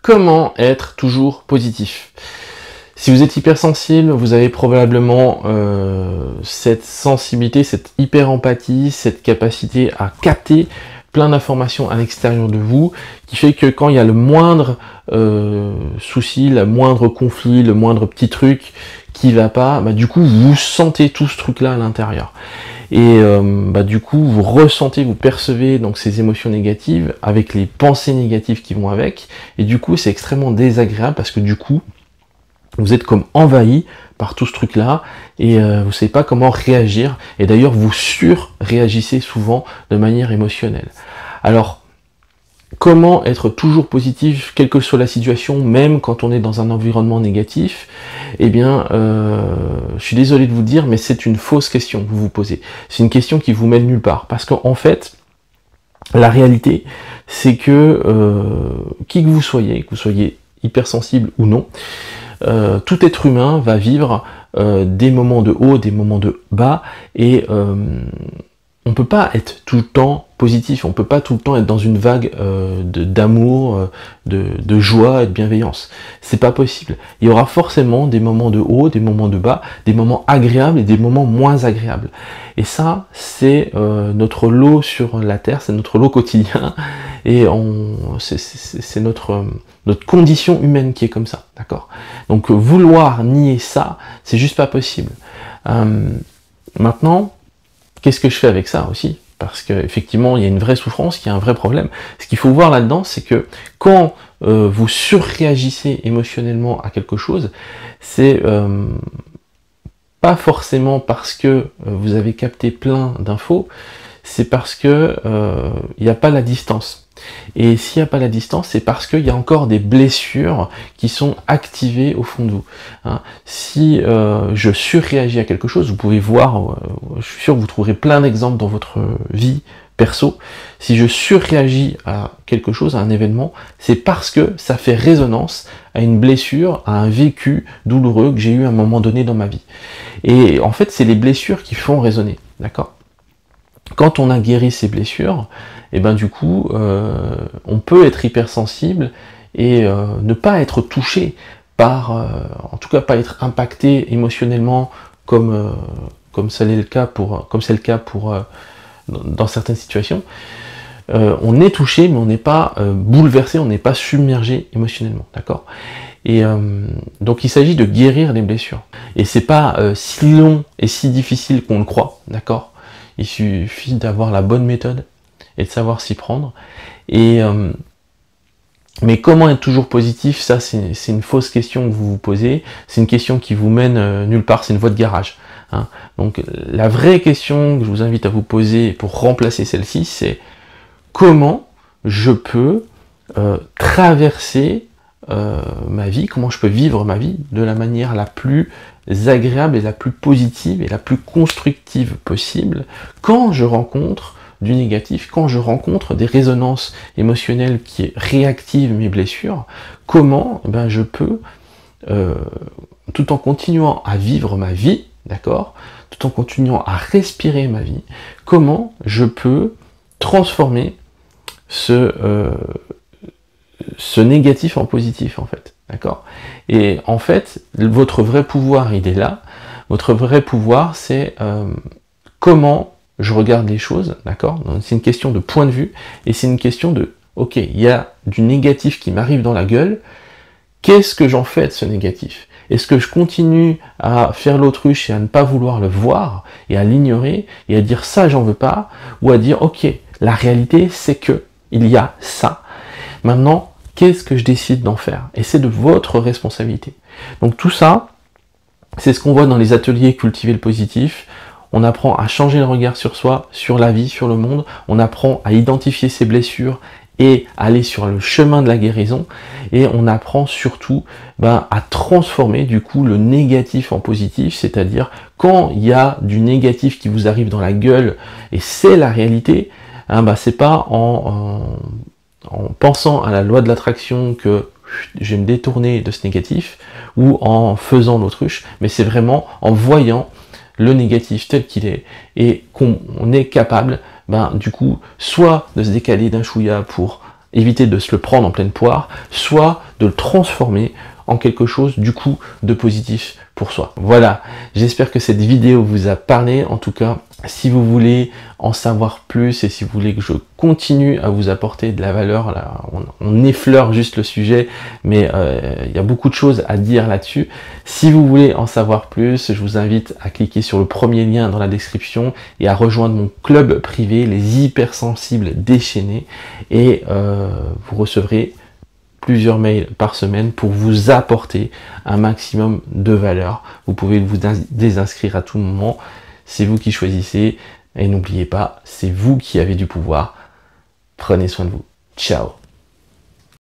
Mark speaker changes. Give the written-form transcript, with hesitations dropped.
Speaker 1: Comment être toujours positif? Si vous êtes hypersensible, vous avez probablement cette sensibilité, cette hyper-empathie, cette capacité à capter plein d'informations à l'extérieur de vous, qui fait que quand il y a le moindre souci, le moindre conflit, le moindre petit truc qui va pas, du coup vous sentez tout ce truc-là à l'intérieur. Et du coup vous ressentez, vous percevez donc ces émotions négatives avec les pensées négatives qui vont avec, et du coup c'est extrêmement désagréable parce que du coup vous êtes comme envahi par tout ce truc-là et vous savez pas comment réagir, et d'ailleurs vous surréagissez souvent de manière émotionnelle. Alors, comment être toujours positif, quelle que soit la situation, même quand on est dans un environnement négatif? Eh bien, je suis désolé de vous dire, mais c'est une fausse question que vous vous posez. C'est une question qui vous mène nulle part, parce qu'en fait, la réalité, c'est que qui que vous soyez hypersensible ou non, tout être humain va vivre des moments de haut, des moments de bas, et on peut pas être tout le temps positif, on peut pas tout le temps être dans une vague d'amour, de joie et de bienveillance. C'est pas possible. Il y aura forcément des moments de haut, des moments de bas, des moments agréables et des moments moins agréables. Et ça, c'est notre lot sur la Terre, c'est notre lot quotidien, et c'est notre condition humaine qui est comme ça, d'accord? Donc vouloir nier ça, c'est juste pas possible. Maintenant, qu'est-ce que je fais avec ça aussi? Parce qu'effectivement, il y a une vraie souffrance, il y a un vrai problème. Ce qu'il faut voir là-dedans, c'est que quand vous surréagissez émotionnellement à quelque chose, c'est pas forcément parce que vous avez capté plein d'infos, c'est parce que il n'y a pas la distance. Et s'il n'y a pas la distance, c'est parce qu'il y a encore des blessures qui sont activées au fond de vous. Si je surréagis à quelque chose, vous pouvez voir, je suis sûr que vous trouverez plein d'exemples dans votre vie perso. Si je surréagis à quelque chose, à un événement, c'est parce que ça fait résonance à une blessure, à un vécu douloureux que j'ai eu à un moment donné dans ma vie. Et en fait, c'est les blessures qui font résonner, d'accord ? Quand on a guéri ces blessures, et du coup, on peut être hypersensible et ne pas être touché par, en tout cas pas être impacté émotionnellement comme c'est le cas pour dans certaines situations. On est touché, mais on n'est pas bouleversé, on n'est pas submergé émotionnellement, d'accord? Et donc il s'agit de guérir les blessures. Et c'est pas si long et si difficile qu'on le croit, d'accord? Il suffit d'avoir la bonne méthode et de savoir s'y prendre. Et mais comment être toujours positif, ça c'est une fausse question que vous vous posez, c'est une question qui vous mène nulle part, c'est une voie de garage. Donc la vraie question que je vous invite à vous poser pour remplacer celle-ci, c'est comment je peux traverser ma vie, comment je peux vivre ma vie de la manière la plus agréable et la plus positive et la plus constructive possible quand je rencontre du négatif, quand je rencontre des résonances émotionnelles qui réactivent mes blessures, comment je peux, tout en continuant à vivre ma vie, d'accord, tout en continuant à respirer ma vie, comment je peux transformer ce négatif en positif, en fait, d'accord? Et en fait, votre vrai pouvoir, il est là. Votre vrai pouvoir, c'est comment je regarde les choses, d'accord? C'est une question de point de vue, et c'est une question de, ok, il y a du négatif qui m'arrive dans la gueule, qu'est-ce que j'en fais de ce négatif? Est-ce que je continue à faire l'autruche et à ne pas vouloir le voir, et à l'ignorer, et à dire ça j'en veux pas, ou à dire, ok, la réalité c'est que il y a ça. Maintenant, qu'est-ce que je décide d'en faire? Et c'est de votre responsabilité. Donc tout ça, c'est ce qu'on voit dans les ateliers Cultiver le positif. On apprend à changer le regard sur soi, sur la vie, sur le monde. On apprend à identifier ses blessures et à aller sur le chemin de la guérison. Et on apprend surtout à transformer du coup le négatif en positif. C'est-à-dire quand il y a du négatif qui vous arrive dans la gueule, et c'est la réalité, c'est pas en pensant à la loi de l'attraction que je vais me détourner de ce négatif, ou en faisant l'autruche, mais c'est vraiment en voyant le négatif tel qu'il est, et qu'on est capable, du coup, soit de se décaler d'un chouïa pour éviter de se le prendre en pleine poire, soit de le transformer en quelque chose du coup de positif pour soi. Voilà, j'espère que cette vidéo vous a parlé. En tout cas, si vous voulez en savoir plus et si vous voulez que je continue à vous apporter de la valeur, là, on effleure juste le sujet, mais il y a beaucoup de choses à dire là-dessus. Si vous voulez en savoir plus, je vous invite à cliquer sur le premier lien dans la description et à rejoindre mon club privé, les hypersensibles déchaînés, et vous recevrez plusieurs mails par semaine pour vous apporter un maximum de valeur. Vous pouvez vous désinscrire à tout moment. C'est vous qui choisissez. Et n'oubliez pas, c'est vous qui avez du pouvoir. Prenez soin de vous. Ciao.